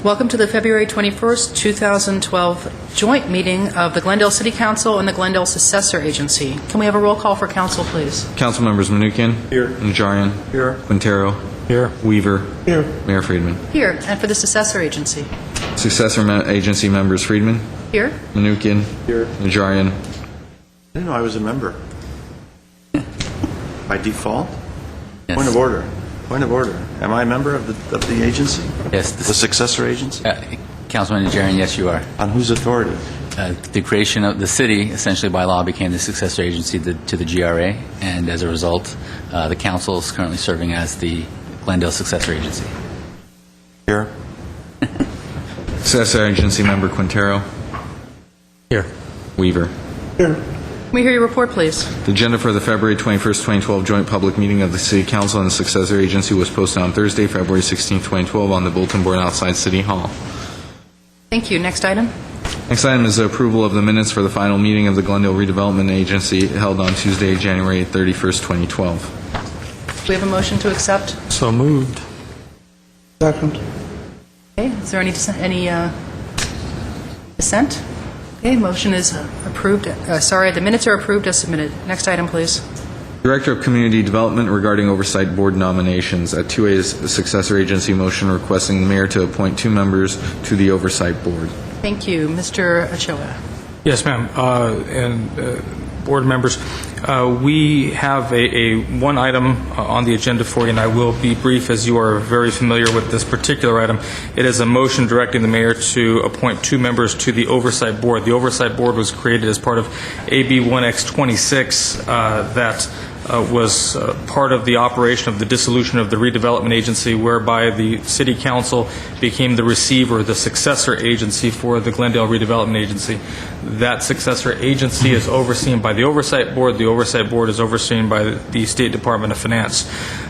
Welcome to the February 21st, 2012 joint meeting of the Glendale City Council and the Glendale Successor Agency. Can we have a roll call for council, please? Council members Manukian. Here. Najarian. Here. Quintero. Here. Weaver. Here. Mayor Friedman. Here. And for the Successor Agency? Successor agency members Friedman. Here. Manukian. Here. Najarian. I didn't know I was a member. By default? Yes. Point of order. Point of order. Am I a member of the agency? Yes. The successor agency? Councilman Najarian, yes, you are. On whose authority? The creation of the city, essentially by law, became the successor agency to the GRA, and as a result, the council is currently serving as the Glendale Successor Agency. Here. Successor agency member Quintero. Here. Weaver. Here. Can we hear your report, please? The agenda for the February 21st, 2012 joint public meeting of the City Council and the Successor Agency was posted on Thursday, February 16, 2012 on the bulletin board outside City Hall. Thank you. Next item. Next item is the approval of the minutes for the final meeting of the Glendale Redevelopment Agency held on Tuesday, January 31st, 2012. Do we have a motion to accept? So moved. Second. Okay. Is there any dissent? Okay. Motion is approved. The minutes are approved as submitted. Next item, please. Director of Community Development regarding Oversight Board nominations. At 2A is a Successor Agency motion requesting the mayor to appoint 2 members to the Oversight Board. Thank you. Mr. Ochoa. Yes, ma'am. And board members, we have a one item on the agenda for you, and I will be brief as you are very familiar with this particular item. It is a motion directing the mayor to appoint 2 members to the Oversight Board. The Oversight Board was created as part of AB 1X26 that was part of the operation of the dissolution of the redevelopment agency, whereby the city council became the receiver, the successor agency for the Glendale redevelopment agency. That successor agency is overseen by the oversight board. The oversight board is overseen by the State Department of Finance.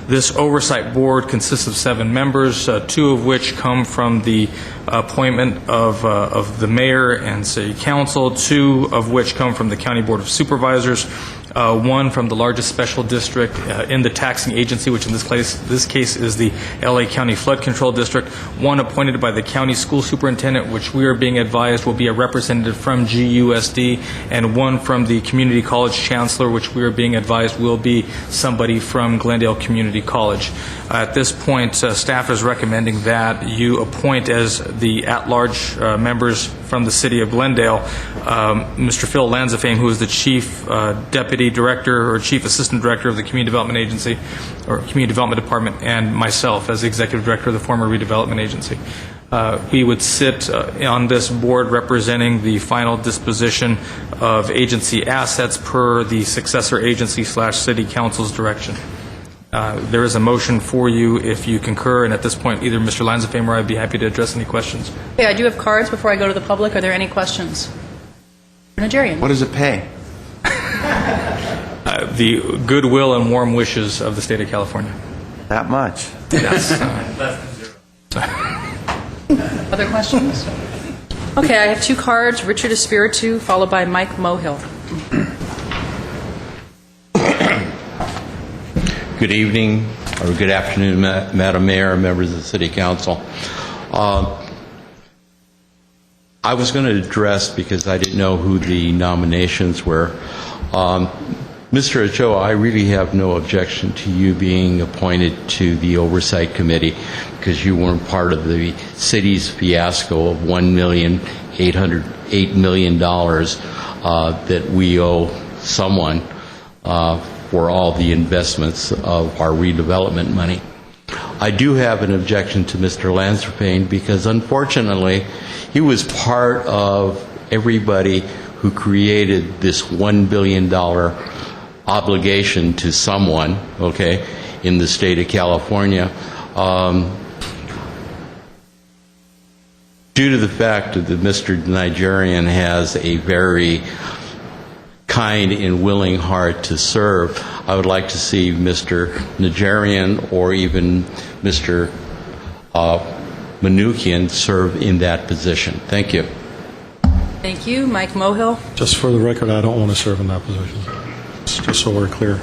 This oversight board consists of 7 members, 2 of which come from the appointment of the mayor and city council, 2 of which come from the county board of supervisors, 1 from the largest special district in the taxing agency, which in this case is the LA County Flood Control District, 1 appointed by the county school superintendent, which we are being advised will be a representative from GUSD, and 1 from the community college chancellor, which we are being advised will be somebody from Glendale Community College. At this point, staff is recommending that you appoint as the at-large members from the city of Glendale, Mr. Phil Lanzafame, who is the chief deputy director or chief assistant director of the community development agency or community development department, and myself as the executive director of the former redevelopment agency. We would sit on this board representing the final disposition of agency assets per the successor agency / city council's direction. There is a motion for you if you concur, and at this point, either Mr. Lanzafame or I would be happy to address any questions. Okay, I do have cards before I go to the public. Are there any questions? Najarian. What does it pay? The goodwill and warm wishes of the state of California. That much. Yes. Other questions? Okay, I have 2 cards. Richard Espiritu, followed by Mike Mohill. Good evening, or good afternoon, Madam Mayor, members of the City Council. I was going to address, because I didn't know who the nominations were, Mr. Ochoa, I really have no objection to you being appointed to the Oversight Committee, because you weren't part of the city's fiasco of $1,808 million that we owe someone for all the investments of our redevelopment money. I do have an objection to Mr. Lanzafame because, unfortunately, he was part of everybody who created this $1 billion obligation to someone, okay, in the state of California. Due to the fact that Mr. Najarian has a very kind and willing heart to serve, I would like to see Mr. Najarian or even Mr. Manukian serve in that position. Thank you. Thank you. Mike Mohill. Just for the record, I don't want to serve in that position, just so we're clear.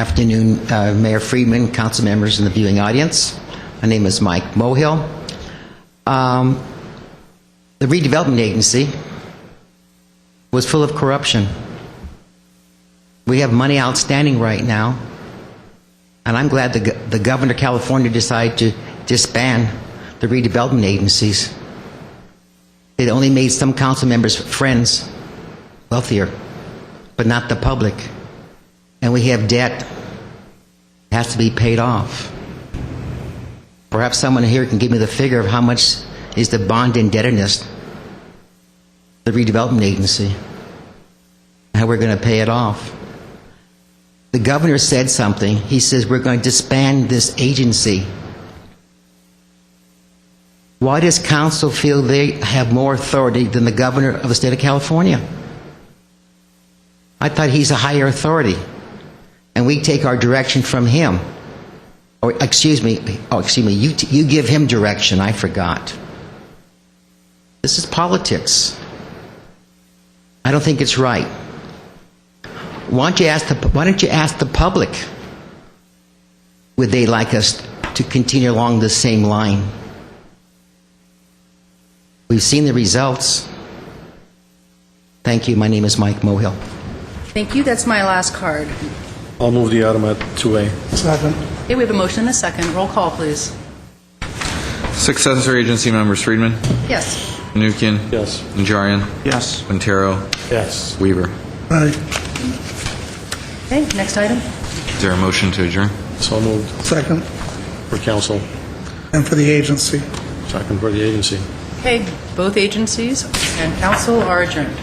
Afternoon, Mayor Friedman, council members, and the viewing audience. My name is Mike Mohill. The redevelopment agency was full of corruption. We have money outstanding right now, and I'm glad the governor of California decided to disband the redevelopment agencies. It only made some council members' friends wealthier, but not the public. And we have debt that has to be paid off. Perhaps someone here can give me the figure of how much is the bond indebtedness, the redevelopment agency, how we're going to pay it off. The governor said something. He says we're going to disband this agency. Why does council feel they have more authority than the governor of the state of California? I thought he's a higher authority, and we take our direction from him. Or excuse me, you give him direction. I forgot. This is politics. I don't think it's right. Why don't you ask the public? Would they like us to continue along the same line? We've seen the results. Thank you. My name is Mike Mohill. Thank you. That's my last card. I'll move the item at 2A. Second. Okay, we have a motion and a second. Roll call, please. Successor agency members Friedman, Yes. Menuchyan, Yes. Najarian, Yes. Quintero, Yes. Weaver. Aye. Okay, next item. Is there a motion to adjourn? So moved Second. for council. And for the agency. Second for the agency. Okay, both agencies and council are adjourned.